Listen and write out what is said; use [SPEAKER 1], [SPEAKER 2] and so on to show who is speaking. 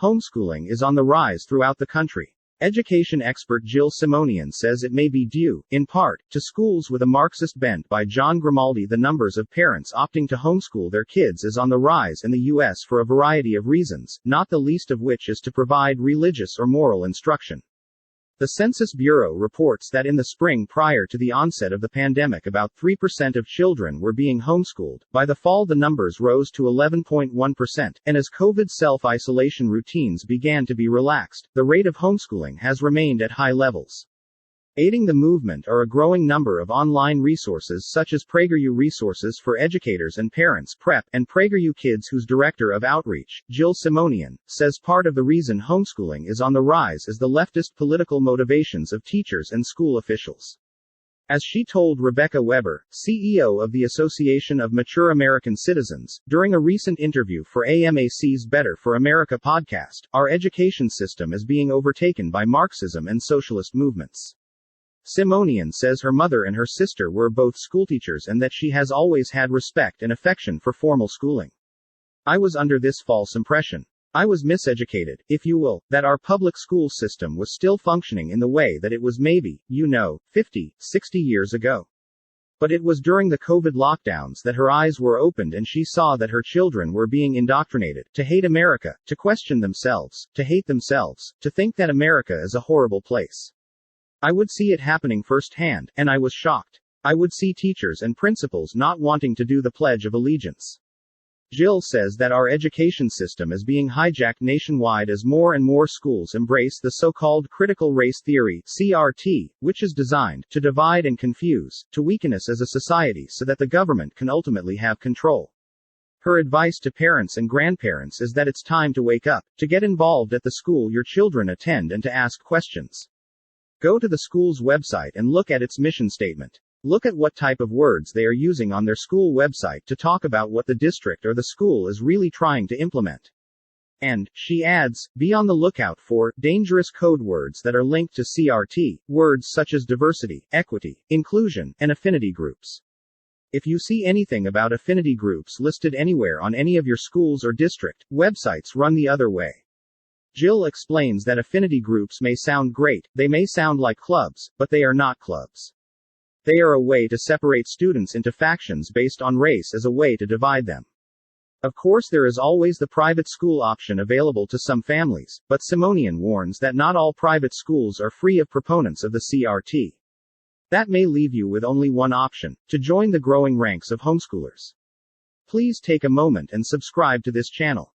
[SPEAKER 1] Homeschooling is on the rise throughout the country. Education expert Jill Simonian says it may be due, in part, to schools with a Marxist bent. By John Grimaldi, the numbers of parents opting to homeschool their kids is on the rise in the U.S. for a variety of reasons, not the least of which is to provide religious or moral instruction. The Census Bureau reports that in the spring prior to the onset of the pandemic, about 3% of children were being homeschooled. By the fall, the numbers rose to 11.1%, and as COVID self-isolation routines began to be relaxed, the rate of homeschooling has remained at high levels. Aiding the movement are a growing number of online resources such as PragerU Resources for educators and parents (PrEP) and PragerU Kids, whose director of outreach, Jill Simonian, says part of the reason homeschooling is on the rise is the leftist political motivations of teachers and school officials. As she told Rebecca Weber, CEO of the Association of Mature American Citizens, during a recent interview for AMAC's Better for America podcast, our education system is being overtaken by Marxism and socialist movements. Simonian says her mother and her sister were both schoolteachers and that she has always had respect and affection for formal schooling. I was under this false impression. I was miseducated, if you will, that our public school system was still functioning in the way that it was maybe, 50, 60 years ago. But it was during the COVID lockdowns that her eyes were opened and she saw that her children were being indoctrinated to hate America, to question themselves, to hate themselves, to think that America is a horrible place. I would see it happening firsthand, and I was shocked. I would see teachers and principals not wanting to do the Pledge of Allegiance. Jill says that our education system is being hijacked nationwide as more and more schools embrace the so-called critical race theory, CRT, which is designed to divide and confuse, to weaken us as a society so that the government can ultimately have control. Her advice to parents and grandparents is that it's time to wake up, to get involved at the school your children attend and to ask questions. Go to the school's website and look at its mission statement. Look at what type of words they are using on their school website to talk about what the district or the school is really trying to implement. And, she adds, be on the lookout for dangerous code words that are linked to CRT, words such as diversity, equity, inclusion, and affinity groups. If you see anything about affinity groups listed anywhere on any of your schools or district websites, run the other way. Jill explains that affinity groups may sound great, they may sound like clubs, but they are not clubs. They are a way to separate students into factions based on race as a way to divide them. Of course, there is always the private school option available to some families, but Simonian warns that not all private schools are free of proponents of the CRT. That may leave you with only one option: to join the growing ranks of homeschoolers. Please take a moment and subscribe to this channel.